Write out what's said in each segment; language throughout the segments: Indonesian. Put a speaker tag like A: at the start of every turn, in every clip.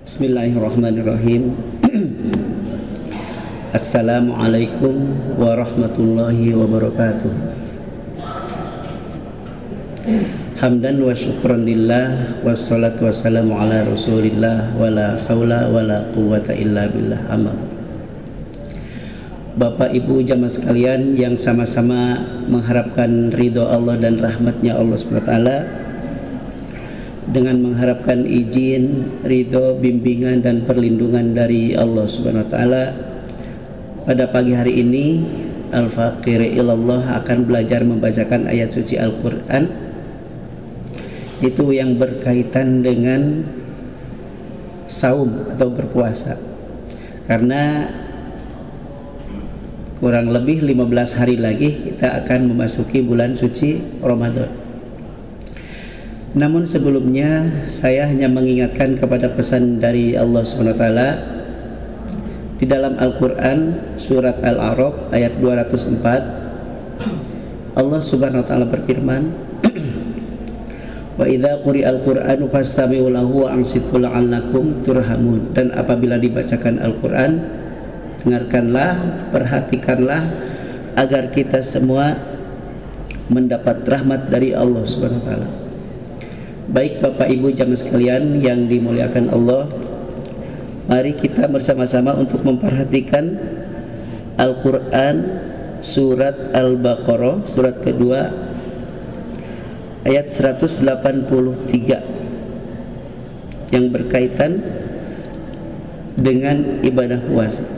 A: Bismillahirrahmanirrahim. Assalamualaikum warahmatullahi wabarakatuh. Hamdan wa syukran lillah, wassalatu wassalamu ala rasulillah, wala hawla wala quwwata illa billah. Amma. Bapak Ibu jamaah sekalian yang sama-sama mengharapkan ridho Allah dan rahmatnya Allah SWT, dengan mengharapkan izin, ridho, bimbingan dan perlindungan dari Allah Subhanahu wa taala, pada pagi hari ini Al-Faqir ilallah akan belajar membacakan ayat suci Al-Qur'an, itu yang berkaitan dengan saum atau berpuasa. Karena kurang lebih 15 hari lagi kita akan memasuki bulan suci Ramadan. Namun sebelumnya saya hanya mengingatkan kepada pesan dari Allah SWT di dalam Al-Quran surat Al-A'raf ayat 204. Allah Subhanahu wa taala berfirman, "Wa idza quri'al Qur'anu fastami'u lahu wa ansitu la'allakum turhamun." Dan apabila dibacakan Al-Quran, dengarkanlah, perhatikanlah agar kita semua mendapat rahmat dari Allah Subhanahu wa taala. Baik Bapak Ibu jamaah sekalian yang dimuliakan Allah, mari kita bersama-sama untuk memperhatikan Al-Quran surat Al-Baqarah, surat kedua ayat 183 yang berkaitan dengan ibadah puasa.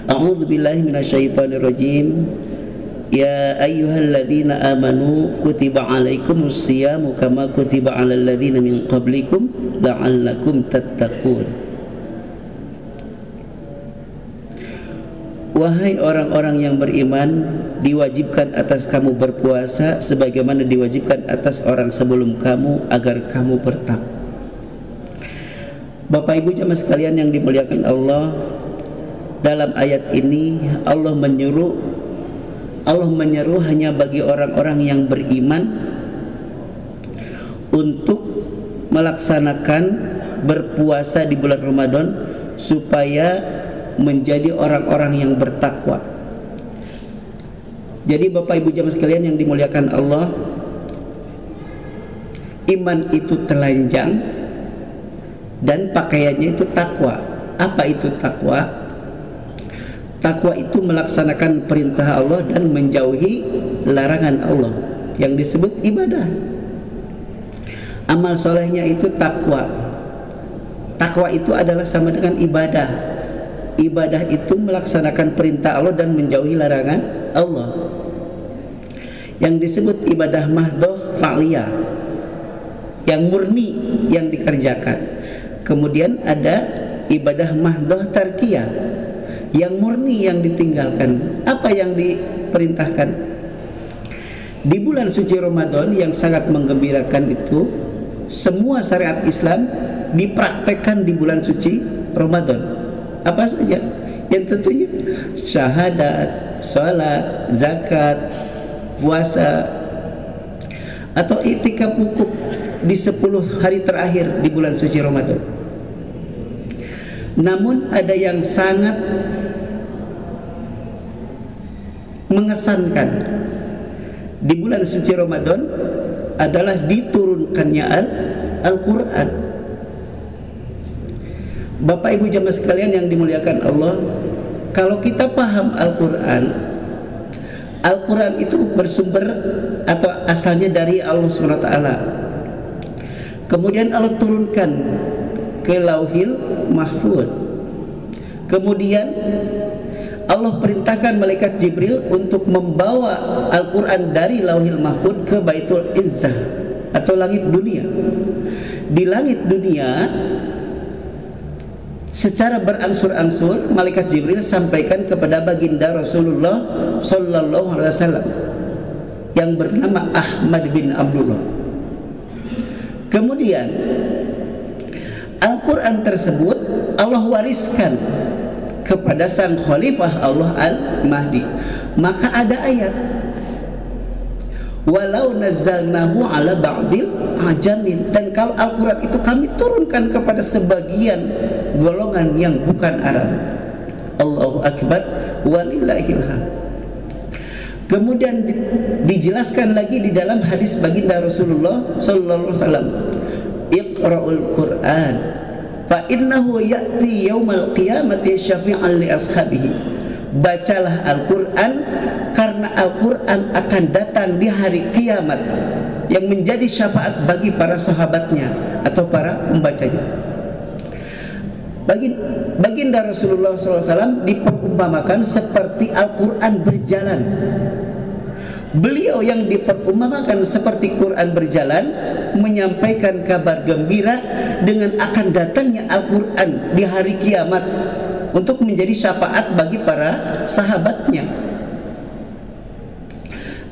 A: A'udzu billahi minasyaitonir rajim. Ya ayyuhalladzina amanu kutiba alaikumus siyamu kama kutiba alal ladzina min qablikum la'allakum tattaqun. Wahai orang-orang yang beriman, diwajibkan atas kamu berpuasa sebagaimana diwajibkan atas orang sebelum kamu agar kamu bertakwa. Bapak Ibu jamaah sekalian yang dimuliakan Allah, dalam ayat ini Allah menyeru hanya bagi orang-orang yang beriman untuk melaksanakan berpuasa di bulan Ramadan supaya menjadi orang-orang yang bertakwa. Jadi Bapak Ibu jamaah sekalian yang dimuliakan Allah, iman itu telanjang dan pakaiannya itu takwa. Apa itu takwa? Takwa itu melaksanakan perintah Allah dan menjauhi larangan Allah, yang disebut ibadah. Amal solehnya itu takwa. Takwa itu adalah sama dengan ibadah. Ibadah itu melaksanakan perintah Allah dan menjauhi larangan Allah, yang disebut ibadah mahdoh fa'liyah, yang murni yang dikerjakan. Kemudian ada ibadah mahdoh tarkiyah, yang murni yang ditinggalkan. Apa yang diperintahkan di bulan suci Ramadan yang sangat menggembirakan itu, semua syariat Islam dipraktekkan di bulan suci Ramadan. Apa saja? Yang tentunya syahadat, salat, zakat, puasa, atau i'tikaf wukuf di 10 hari terakhir di bulan suci Ramadan. Namun ada yang sangat mengesankan di bulan suci Ramadan adalah diturunkannya Al-Quran. Bapak Ibu jamaah sekalian yang dimuliakan Allah, kalau kita paham Al-Quran itu bersumber atau asalnya dari Allah SWT. Kemudian Allah turunkan ke Lauhil Mahfuz. Kemudian Allah perintahkan malaikat Jibril untuk membawa Al-Quran dari Lauhil Mahfuz ke Baitul Izzah atau langit dunia. Di langit dunia secara berangsur-angsur malaikat Jibril sampaikan kepada baginda Rasulullah Sallallahu Alaihi Wasallam yang bernama Ahmad bin Abdullah. Kemudian Al-Quran tersebut Allah wariskan kepada sang khalifah Allah Al-Mahdi. Maka ada ayat, walau nazzalnahu ala ba'dil ajamin. Dan kalau Al-Quran itu kami turunkan kepada sebagian golongan yang bukan Arab. Allahu Akbar walillahil hamd. Kemudian dijelaskan lagi di dalam hadis baginda Rasulullah sallallahu alaihi wasallam, Iqra'ul Qur'an fa innahu ya'ti yaumal qiyamati syafi'an li ashabihi. Bacalah Al-Quran karena Al-Quran akan datang di hari kiamat yang menjadi syafaat bagi para sahabatnya atau para pembacanya. Baginda Rasulullah SAW diperumpamakan seperti Al-Quran berjalan. Beliau yang diperumpamakan seperti Quran berjalan menyampaikan kabar gembira dengan akan datangnya Al-Quran di hari kiamat untuk menjadi syafaat bagi para sahabatnya.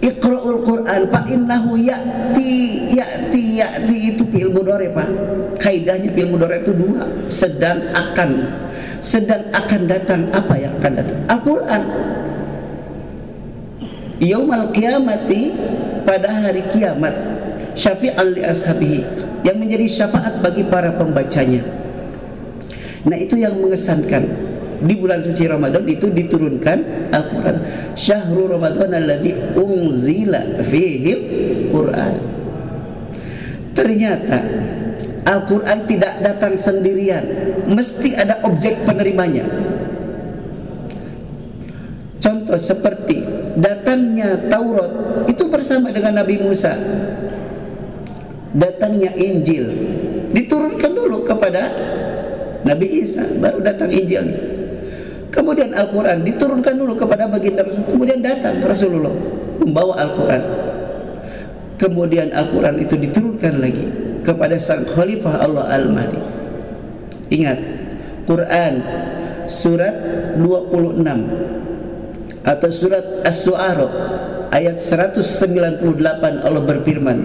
A: Iqra'ul Qur'an fa innahu ya'ti itu fi'il mudhari, Pak. Kaidahnya fi'il mudhari itu dua, sedang akan datang. Apa yang akan datang? Al-Qur'an. Yaumal qiyamati, pada hari kiamat, syafi'an li ashabihi, yang menjadi syafaat bagi para pembacanya. Nah, itu yang mengesankan. Di bulan suci Ramadan itu diturunkan Al-Quran. Syahrul Ramadan alladzi unzila fihi Quran. Ternyata Al-Quran tidak datang sendirian, mesti ada objek penerimanya. Contoh seperti datangnya Taurat itu bersama dengan Nabi Musa. Datangnya Injil diturunkan dulu kepada Nabi Isa, baru datang Injil. Kemudian Al-Quran diturunkan dulu kepada baginda Rasul, kemudian datang Rasulullah membawa Al-Quran. Kemudian Al-Quran itu diturunkan lagi kepada sang Khalifah Allah Al-Mahdi. Ingat, Quran surat 26 atau surat As-Su'ara ayat 198, Allah berfirman,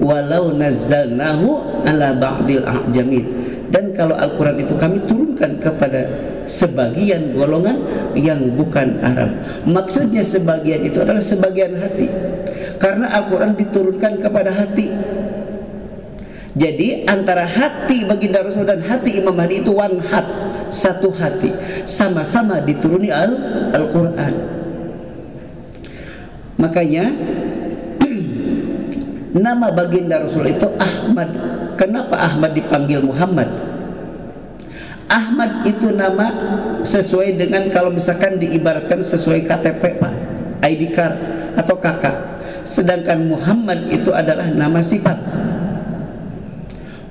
A: walau nazzalnahu ala ba'dil a'jamin. Dan kalau Al-Quran itu kami turunkan kepada sebagian golongan yang bukan Arab. Maksudnya sebagian itu adalah sebagian hati, karena Al-Quran diturunkan kepada hati. Jadi antara hati baginda Rasul dan hati Imam Mahdi itu one heart, satu hati, sama-sama dituruni Al-Quran. Makanya nama baginda Rasul itu Ahmad. Kenapa Ahmad dipanggil Muhammad? Ahmad itu nama sesuai dengan, kalau misalkan diibaratkan sesuai KTP, Pak, ID card atau KK. Sedangkan Muhammad itu adalah nama sifat.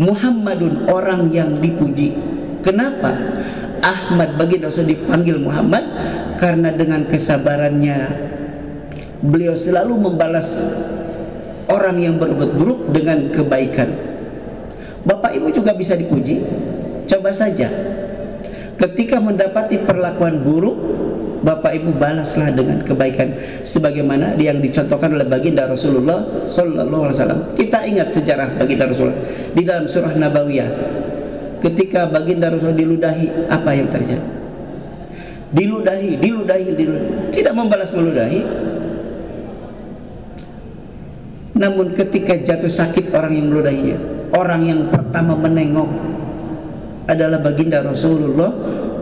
A: Muhammadun, orang yang dipuji. Kenapa Ahmad baginda Rasul dipanggil Muhammad? Karena dengan kesabarannya beliau selalu membalas orang yang berbuat buruk dengan kebaikan. Bapak Ibu juga bisa dipuji. Coba saja, ketika mendapati perlakuan buruk, Bapak Ibu balaslah dengan kebaikan, sebagaimana yang dicontohkan oleh baginda Rasulullah sallallahu alaihi wasallam. Kita ingat sejarah baginda Rasulullah di dalam surah Nabawiyah. Ketika baginda Rasul diludahi, apa yang terjadi? Diludahi, tidak membalas meludahi. Namun ketika jatuh sakit orang yang meludahinya, orang yang pertama menengok adalah baginda Rasulullah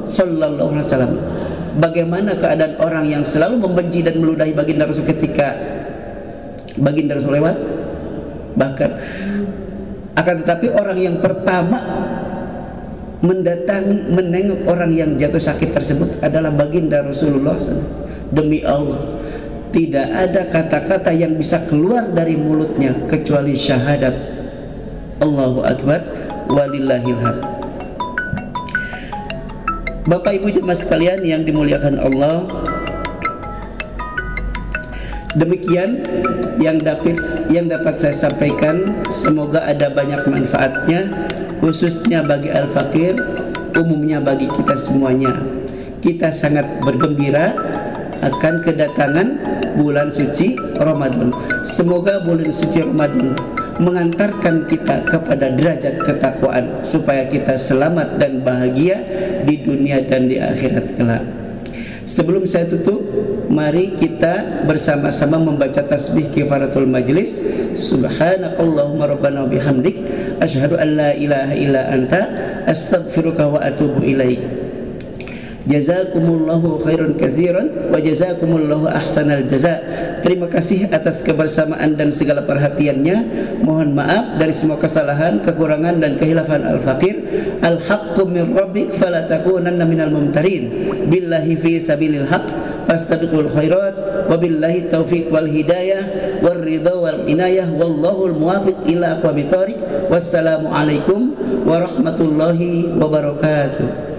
A: sallallahu alaihi wasallam. Bagaimana keadaan orang yang selalu membenci dan meludahi baginda Rasul ketika baginda Rasul lewat? Bahkan akan tetapi orang yang pertama mendatangi, menengok orang yang jatuh sakit tersebut adalah baginda Rasulullah SAW. Demi Allah, tidak ada kata-kata yang bisa keluar dari mulutnya kecuali syahadat. Allahu Akbar walillahil hamd. Bapak Ibu jemaah sekalian yang dimuliakan Allah, demikian yang dapat saya sampaikan. Semoga ada banyak manfaatnya, khususnya bagi al-fakir, umumnya bagi kita semuanya. Kita sangat bergembira akan kedatangan bulan suci Ramadan. Semoga bulan suci Ramadan mengantarkan kita kepada derajat ketakwaan, supaya kita selamat dan bahagia di dunia dan di akhirat kelak. Sebelum saya tutup, mari kita bersama-sama membaca tasbih kifaratul majlis. Subhanakallahumma rabbana wa bihamdik asyhadu an la ilaha illa anta astaghfiruka wa atubu ilaik. Jazakumullahu khairan katsiran wa jazakumullahu ahsanal jaza. Terima kasih atas kebersamaan dan segala perhatiannya. Mohon maaf dari semua kesalahan, kekurangan dan kehilafan al-faqir. Al-haqqu min rabbik fala takunanna minal mumtarin. Billahi fi sabilil haqq fastabiqul khairat wa billahi taufiq wal hidayah war ridha wal inayah wallahul muwafiq ila aqwamit thoriq. Wassalamu alaikum warahmatullahi wabarakatuh.